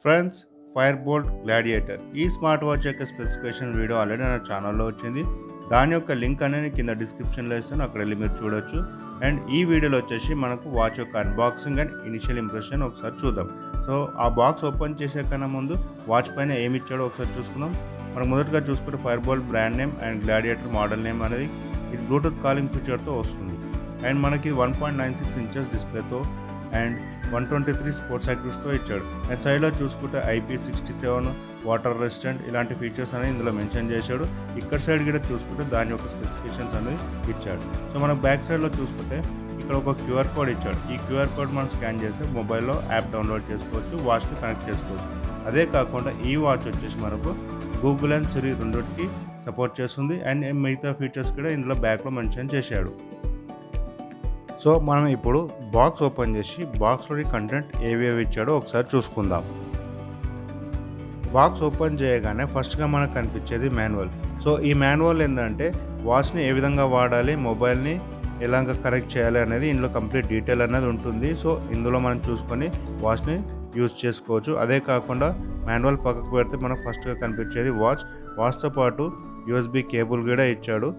Friends, Firebolt Gladiator ఈ smart watch యొక్క specification video already నా ఛానల్లో వచ్చింది. దాని యొక్క లింక్ అనేది కింద డిస్క్రిప్షన్లో ఇస్తాను, అక్కడ వెళ్ళి మీరు చూడొచ్చు. అండ్ ఈ వీడియోలో వచ్చేసి మనకు వాచ్ యొక్క అన్బాక్సింగ్ అండ్ ఇనిషియల్ ఇంప్రెషన్ ఒకసారి చూద్దాం. సో ఆ బాక్స్ ఓపెన్ చేసే కన్నా ముందు వాచ్ పైన ఏమి ఇచ్చాడో ఒకసారి చూసుకుందాం. మనం మొదటగా చూసుకుంటే Firebolt brand name and gladiator model name అనేది ఇది బ్లూటూత్ కాలింగ్ ఫీచర్తో వస్తుంది. అండ్ మనకి 1.96 ఇంచెస్ డిస్ప్లేతో అండ్ 123 స్పోర్ట్స్ యాక్టివ్స్తో ఇచ్చాడు. అండ్ సైడ్లో చూసుకుంటే IP67 వాటర్ రెసిస్టెంట్ ఇలాంటి ఫీచర్స్ అనేది ఇందులో మెన్షన్ చేశాడు. ఇక్కడ సైడ్ కూడా చూసుకుంటే దాని యొక్క స్పెసిఫికేషన్స్ అనేది ఇచ్చాడు. సో మనం బ్యాక్ సైడ్లో చూసుకుంటే ఇక్కడ ఒక QR కోడ్ ఇచ్చాడు. ఈ QR కోడ్ మనం స్కాన్ చేసి మొబైల్లో యాప్ డౌన్లోడ్ చేసుకోవచ్చు, వాచ్కి కనెక్ట్ చేసుకోవచ్చు. అదే కాకుండా ఈ వాచ్ వచ్చేసి మనకు గూగుల్ అండ్ సిరి రెండింటికి సపోర్ట్ చేస్తుంది. అండ్ మిగతా ఫీచర్స్ కూడా ఇందులో బ్యాక్లో మెన్షన్ చేశాడు. సో మనం ఇప్పుడు బాక్స్ ఓపెన్ చేసి బాక్స్లోని కంటెంట్ ఏవేవి ఇచ్చాడో ఒకసారి చూసుకుందాం. బాక్స్ ఓపెన్ చేయగానే ఫస్ట్గా మనకు కనిపించేది మాన్యువల్. సో ఈ మాన్యువల్ ఏంటంటే వాచ్ని ఏ విధంగా వాడాలి, మొబైల్ని ఎలాగ కనెక్ట్ చేయాలి అనేది ఇందులో కంప్లీట్ డీటెయిల్ అనేది ఉంటుంది. సో ఇందులో మనం చూసుకొని వాచ్ని యూజ్ చేసుకోవచ్చు. అదే కాకుండా మాన్యువల్ పక్కకు పెడితే మనకు ఫస్ట్గా కనిపించేది వాచ్తో పాటు USB కేబుల్ కూడా ఇచ్చాడు.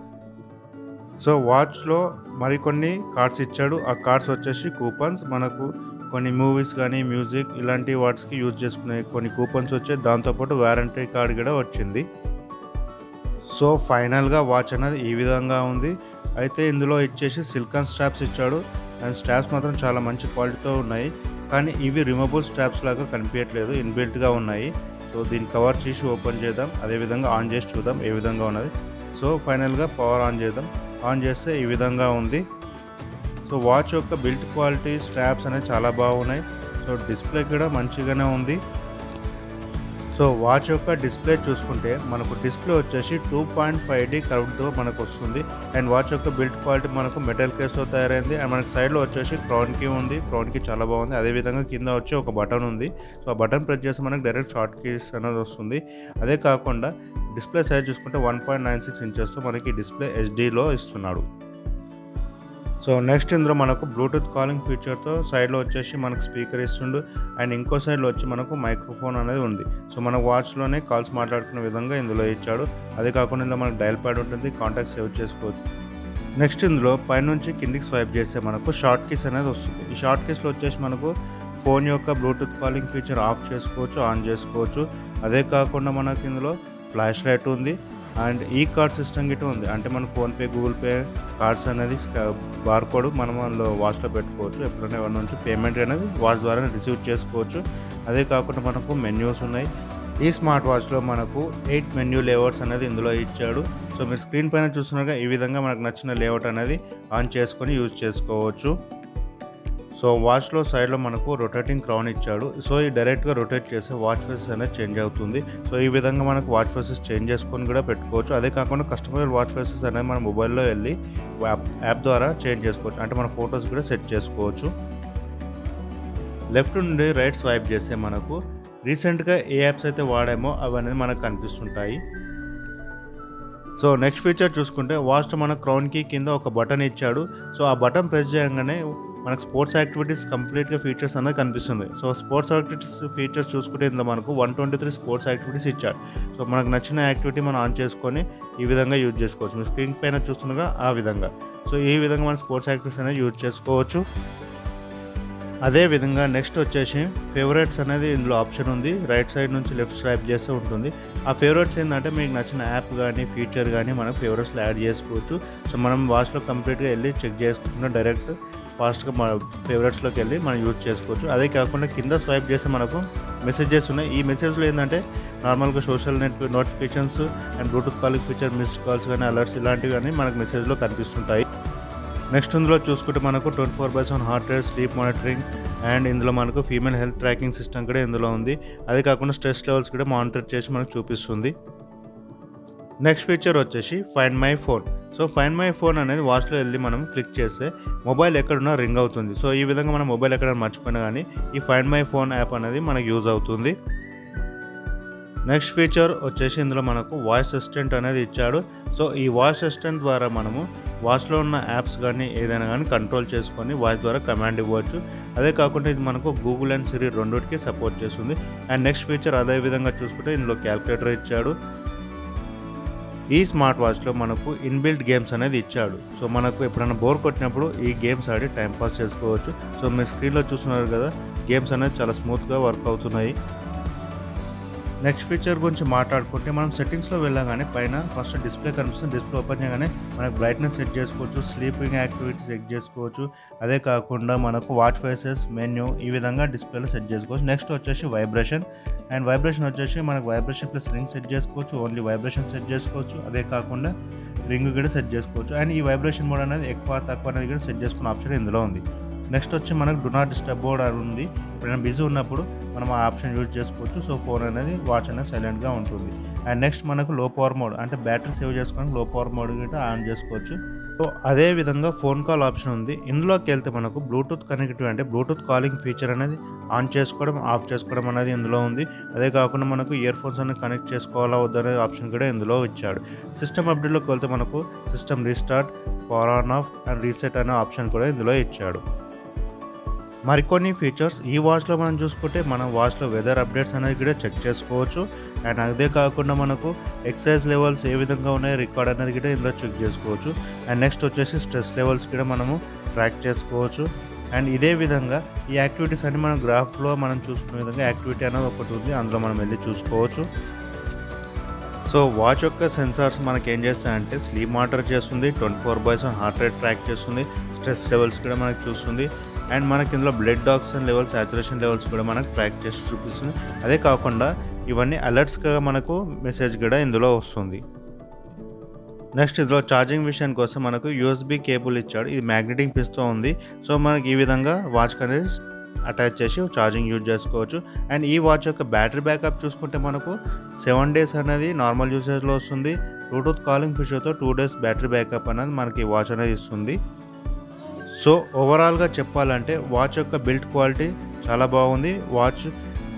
సో వాచ్లో మరికొన్ని కార్డ్స్ ఇచ్చాడు. ఆ కార్డ్స్ వచ్చేసి కూపన్స్, మనకు కొన్ని మూవీస్ కానీ మ్యూజిక్ ఇలాంటి వాట్స్కి యూజ్ చేసుకునే కొన్ని కూపన్స్ వచ్చాయి. దాంతోపాటు వారంటీ కార్డ్ కూడా వచ్చింది. సో ఫైనల్గా వాచ్ అనేది ఈ విధంగా ఉంది. అయితే ఇందులో ఇచ్చేసి సిల్కాన్ స్ట్రాప్స్ ఇచ్చాడు. అండ్ స్ట్రాప్స్ మాత్రం చాలా మంచి క్వాలిటీతో ఉన్నాయి, కానీ ఇవి రిమూవబుల్ స్ట్రాప్స్ లాగా కనిపించట్లేదు, ఇన్బిల్ట్గా ఉన్నాయి. సో దీన్ని కవర్ చేసి ఓపెన్ చేద్దాం, అదేవిధంగా ఆన్ చేసి చూద్దాం ఏ విధంగా ఉన్నది. సో ఫైనల్గా పవర్ ఆన్ చేద్దాం. ఆన్ చేస్తే ఈ విధంగా ఉంది. సో వాచ్ యొక్క బిల్ట్ క్వాలిటీ, స్ట్రాప్స్ అనేవి చాలా బాగున్నాయి. సో డిస్ప్లే కూడా మంచిగానే ఉంది. సో వాచ్ యొక్క డిస్ప్లే చూసుకుంటే మనకు డిస్ప్లే వచ్చేసి 2.5D కర్వ్తో మనకు వస్తుంది. అండ్ వాచ్ యొక్క బిల్ట్ క్వాలిటీ మనకు మెటల్ కేస్తో తయారైంది. అండ్ మనకు సైడ్లో వచ్చేసి క్రౌన్ కీ ఉంది, క్రౌన్ కీ చాలా బాగుంది. అదేవిధంగా కింద వచ్చి ఒక బటన్ ఉంది. సో ఆ బటన్ ప్రెస్ చేస్తే మనకు డైరెక్ట్ షార్ట్ కీస్ అనేది వస్తుంది. అదే కాకుండా డిస్ప్లే సైజ్ చూసుకుంటే 1.96 ఇంచెస్తో మనకి డిస్ప్లే HDలో ఇస్తున్నాడు. సో నెక్స్ట్ ఇందులో మనకు బ్లూటూత్ కాలింగ్ ఫీచర్తో సైడ్లో వచ్చేసి మనకు స్పీకర్ ఇస్తుండు. అండ్ ఇంకో సైడ్లో వచ్చి మనకు మైక్రోఫోన్ అనేది ఉంది. సో మన వాచ్లోనే కాల్స్ మాట్లాడుకునే విధంగా ఇందులో ఇచ్చాడు. అదే కాకుండా ఇందులో మనకు డయల్ ప్యాడ్ ఉంటుంది, కాంటాక్ట్ సేవ్ చేసుకోవచ్చు. నెక్స్ట్ ఇందులో పైనుంచి కిందికి స్వైప్ చేస్తే మనకు షార్ట్ కీస్ అనేది వస్తుంది. ఈ షార్ట్ కీస్లో వచ్చేసి మనకు ఫోన్ యొక్క బ్లూటూత్ కాలింగ్ ఫీచర్ ఆఫ్ చేసుకోవచ్చు, ఆన్ చేసుకోవచ్చు. అదే కాకుండా మనకి ఇందులో ఫ్లాష్ లైట్ ఉంది. అండ్ ఈ కార్డ్ సిస్టమ్ గిట్ట ఉంది. అంటే మన ఫోన్పే, గూగుల్ పే కార్డ్స్ అనేది బార్ కోడ్ మనం అందులో వాచ్లో పెట్టుకోవచ్చు. ఎప్పుడైనా ఎవరి నుంచి పేమెంట్ అనేది వాచ్ ద్వారా రిసీవ్ చేసుకోవచ్చు. అదే కాకుండా మనకు మెన్యూస్ ఉన్నాయి. ఈ స్మార్ట్ వాచ్లో మనకు 8 మెన్యూ లేఅవుట్స్ అనేది ఇందులో ఇచ్చాడు. సో మీరు స్క్రీన్ పైన చూస్తున్నారుగా ఈ విధంగా మనకు నచ్చిన లేఅవుట్ అనేది ఆన్ చేసుకొని యూజ్ చేసుకోవచ్చు. సో వాచ్లో సైడ్లో మనకు రొటేటింగ్ క్రౌన్ ఇచ్చాడు. సో ఈ డైరెక్ట్గా రొటేట్ చేస్తే వాచ్ ఫేసెస్ అనేది చేంజ్ అవుతుంది. సో ఈ విధంగా మనకు వాచ్ ఫేసెస్ చేంజ్ చేసుకొని కూడా పెట్టుకోవచ్చు. అదే కాకుండా కస్టమైజ్డ్ వాచ్ ఫేసెస్ అనేది మన మొబైల్లో వెళ్ళి యాప్ ద్వారా చేంజ్ చేసుకోవచ్చు. అంటే మన ఫొటోస్ కూడా సెట్ చేసుకోవచ్చు. లెఫ్ట్ నుండి రైట్ స్వైప్ చేస్తే మనకు రీసెంట్గా ఏ యాప్స్ అయితే వాడామో అవన్నీ మనకు కనిపిస్తుంటాయి. సో నెక్స్ట్ ఫీచర్ చూసుకుంటే వాచ్లో మన క్రౌన్ కీ కింద ఒక బటన్ ఇచ్చాడు. సో ఆ బటన్ ప్రెస్ చేయగానే మనకు స్పోర్ట్స్ యాక్టివిటీస్ కంప్లీట్గా ఫీచర్స్ అనేది కనిపిస్తుంది. సో స్పోర్ట్స్ యాక్టివిటీస్ ఫీచర్స్ చూసుకుంటే ఇందులో మనకు 123 స్పోర్ట్స్ యాక్టివిటీస్ ఇచ్చాడు. సో మనకు నచ్చిన యాక్టివిటీ మనం ఆన్ చేసుకొని ఈ విధంగా యూజ్ చేసుకోవచ్చు. మీరు స్క్రీన్ పైన చూస్తుండగా ఆ విధంగా. సో ఈ విధంగా మనం స్పోర్ట్స్ యాక్టివిటీస్ అనేది యూజ్ చేసుకోవచ్చు. అదే విధంగా నెక్స్ట్ వచ్చేసి ఫేవరెట్స్ అనేది ఇందులో ఆప్షన్ ఉంది. రైట్ సైడ్ నుంచి లెఫ్ట్ స్వైప్ చేస్తూ ఉంటుంది. ఆ ఫేవరెట్స్ ఏంటంటే మీకు నచ్చిన యాప్ కానీ ఫీచర్ కానీ మనం ఫేవరెట్స్లో యాడ్ చేసుకోవచ్చు. సో మనం వాచ్లో కంప్లీట్గా వెళ్ళి చెక్ చేసుకుంటున్నా డైరెక్ట్ ఫాస్ట్గా మన ఫేవరెట్స్లోకి వెళ్ళి మనం యూజ్ చేసుకోవచ్చు. అదే కాకుండా కింద స్వైప్ చేస్తే మనకు మెసేజెస్ ఉన్నాయి. ఈ మెసేజ్లో ఏంటంటే నార్మల్గా social notifications and Bluetooth calling feature, missed calls కానీ అలర్ట్స్ ఇలాంటివి కానీ మనకు మెసేజ్లో కనిపిస్తుంటాయి. నెక్స్ట్ ఇందులో చూసుకుంటే మనకు 24/7 heart rate, sleep monitoring and ఇందులో మనకు ఫీమేల్ హెల్త్ ట్రాకింగ్ సిస్టమ్ కూడా ఇందులో ఉంది. అదే కాకుండా స్ట్రెస్ లెవెల్స్ కూడా మానిటర్ చేసి మనకు చూపిస్తుంది. నెక్స్ట్ ఫీచర్ వచ్చేసి find my phone. So find my phone అనేది వాచ్లో వెళ్ళి మనం క్లిక్ చేస్తే మొబైల్ ఎక్కడున్నా రింగ్ అవుతుంది. సో ఈ విధంగా మనం మొబైల్ ఎక్కడైనా మర్చిపోయినా కానీ ఈ ఫైండ్ మై ఫోన్ యాప్ అనేది మనకు యూజ్ అవుతుంది. నెక్స్ట్ ఫీచర్ వచ్చేసి ఇందులో మనకు వాయిస్ అసిస్టెంట్ అనేది ఇచ్చాడు. సో ఈ వాయిస్ అసిస్టెంట్ ద్వారా మనము వాచ్లో ఉన్న యాప్స్ కానీ ఏదైనా కానీ కంట్రోల్ చేసుకొని వాయిస్ ద్వారా కమాండ్ ఇవ్వచ్చు. అదే కాకుండా ఇది మనకు గూగుల్ అండ్ సిరి రెండింటికి సపోర్ట్ చేస్తుంది. అండ్ నెక్స్ట్ ఫీచర్ అదే విధంగా చూసుకుంటే ఇందులో క్యాలిక్యులేటర్ ఇచ్చాడు. ఈ స్మార్ట్ వాచ్లో మనకు ఇన్బిల్ట్ గేమ్స్ అనేది ఇచ్చాడు. సో మనకు ఎప్పుడైనా బోర్ కొట్టినప్పుడు ఈ గేమ్స్ ఆడి టైంపాస్ చేసుకోవచ్చు. సో మీరు స్క్రీన్లో చూస్తున్నారు కదా, గేమ్స్ అనేది చాలా స్మూత్గా వర్క్ అవుతున్నాయి. నెక్స్ట్ ఫీచర్ గురించి మాట్లాడుకుంటే మనం సెట్టింగ్స్లో వెళ్ళగానే పైన ఫస్ట్ డిస్ప్లే కనిపిస్తుంది. డిస్ప్లే ఓపెన్ చేయగానే మనకు బ్రైట్నెస్ సెట్ చేసుకోవచ్చు, స్లీపింగ్ యాక్టివిటీ సెట్ చేసుకోవచ్చు. అదే కాకుండా మనకు వాచ్ ఫేసెస్, మెన్యూ ఈ విధంగా డిస్ప్లేలో సెట్ చేసుకోవచ్చు. నెక్స్ట్ వచ్చేసి వైబ్రేషన్. అండ్ వైబ్రేషన్ వచ్చేసి మనకు వైబ్రేషన్ ప్లస్ రింగ్ సెట్ చేసుకోవచ్చు, ఓన్లీ వైబ్రేషన్ సెట్ చేసుకోవచ్చు. అదే కాకుండా రింగ్ కూడా సెట్ చేసుకోవచ్చు. అండ్ ఈ వైబ్రేషన్ మోడ్ అనేది ఎక్కువ తక్కువ అనేది కూడా సెట్ చేసుకునే ఆప్షన్ ఇందులో ఉంది. నెక్స్ట్ వచ్చి మనకు డు నాట్ డిస్టర్బ్ మోడ్ అని ఉంది. ఎప్పుడైనా బిజీ ఉన్నప్పుడు మనం ఆ ఆప్షన్ యూజ్ చేసుకోవచ్చు. సో ఫోన్ అనేది వాచ్ అనేది సైలెంట్గా ఉంటుంది. అండ్ నెక్స్ట్ మనకు లో పవర్ మోడ్, అంటే బ్యాటరీ సేవ్ చేసుకోవడానికి లో పవర్ మోడ్ కూడా ఆన్ చేసుకోవచ్చు. సో అదే విధంగా ఫోన్ కాల్ ఆప్షన్ ఉంది. ఇందులోకి వెళ్తే మనకు బ్లూటూత్ కనెక్టివిటీ అంటే బ్లూటూత్ కాలింగ్ ఫీచర్ అనేది ఆన్ చేసుకోవడం, ఆఫ్ చేసుకోవడం అనేది ఇందులో ఉంది. అదే కాకుండా మనకు ఇయర్ ఫోన్స్ అనేది కనెక్ట్ చేసుకోవాలా వద్దనే ఆప్షన్ కూడా ఇందులో ఇచ్చాడు. సిస్టమ్ అప్డేట్లోకి వెళ్తే మనకు system restart, power on off and reset అనే ఆప్షన్ కూడా ఇందులో ఇచ్చాడు. మరికొన్ని ఫీచర్స్ ఈ వాచ్లో మనం చూసుకుంటే మన వాచ్లో వెదర్ అప్డేట్స్ అనేది కూడా చెక్ చేసుకోవచ్చు. అండ్ అదే కాకుండా మనకు ఎక్సర్సైజ్ లెవెల్స్ ఏ విధంగా ఉన్నాయో రికార్డ్ అనేది కూడా ఇందులో చెక్ చేసుకోవచ్చు. అండ్ నెక్స్ట్ వచ్చేసి స్ట్రెస్ లెవెల్స్ కూడా మనము ట్రాక్ చేసుకోవచ్చు. అండ్ ఇదే విధంగా ఈ యాక్టివిటీస్ అన్ని మనం గ్రాఫ్లో మనం చూసుకునే విధంగా యాక్టివిటీ అనేది ఒకటి ఉంది, అందులో మనం వెళ్ళి చూసుకోవచ్చు. సో వాచ్ యొక్క సెన్సార్స్ మనకి ఏం చేస్తాయంటే స్లీప్ మానిటర్ చేస్తుంది, 24/7 హార్ట్ రేట్ ట్రాక్ చేస్తుంది, స్ట్రెస్ లెవెల్స్ కూడా మనకి చూస్తుంది. అండ్ మనకి ఇందులో blood oxygen levels, saturation levels కూడా మనకు ట్రాక్ చేసి చూపిస్తుంది. అదే కాకుండా ఇవన్నీ అలర్ట్స్గా మనకు మెసేజ్ కూడా ఇందులో వస్తుంది. నెక్స్ట్ ఇందులో ఛార్జింగ్ విషయానికి వస్తే మనకు USB కేబుల్ ఇచ్చాడు. ఇది మ్యాగ్నెటిక్ పిన్స్తో ఉంది. సో మనకి ఈ విధంగా వాచ్కి అనేది అటాచ్ చేసి ఛార్జింగ్ యూజ్ చేసుకోవచ్చు. అండ్ ఈ వాచ్ యొక్క బ్యాటరీ బ్యాకప్ చూసుకుంటే మనకు 7 days అనేది నార్మల్ యూసేజ్లో వస్తుంది. బ్లూటూత్ కాలింగ్ ఫీచర్తో 2 days బ్యాటరీ బ్యాకప్ అనేది మనకి ఈ వాచ్ అనేది ఇస్తుంది. సో ఓవరాల్గా చెప్పాలంటే వాచ్ యొక్క బిల్డ్ క్వాలిటీ చాలా బాగుంది. వాచ్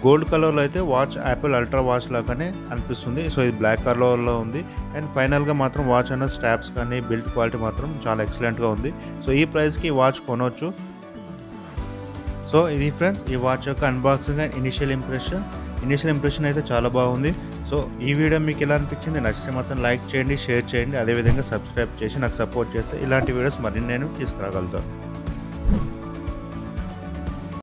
గోల్డ్ కలర్లో అయితే వాచ్ యాపిల్ అల్ట్రా వాచ్ లాగానే అనిపిస్తుంది. సో ఇది బ్లాక్ కలర్లో ఉంది. అండ్ ఫైనల్గా మాత్రం వాచ్ అన్న స్ట్రాప్స్ కానీ బిల్డ్ క్వాలిటీ మాత్రం చాలా ఎక్సలెంట్గా ఉంది. సో ఈ ప్రైస్కి వాచ్ కొనవచ్చు. సో ఇది ఫ్రెండ్స్ ఈ వాచ్ యొక్క అన్బాక్సింగ్ అండ్ ఇనిషియల్ ఇంప్రెషన్ అయితే చాలా బాగుంది. సో ఈ వీడియో మీకు ఎలా అనిపించింది? నచ్చితే మాత్రం లైక్ చేయండి, షేర్ చేయండి, అదేవిధంగా సబ్స్క్రైబ్ చేసి నాకు సపోర్ట్ చేస్తే ఇలాంటి వీడియోస్ మరిన్ని నేను తీసుకురాగలుగుతాను.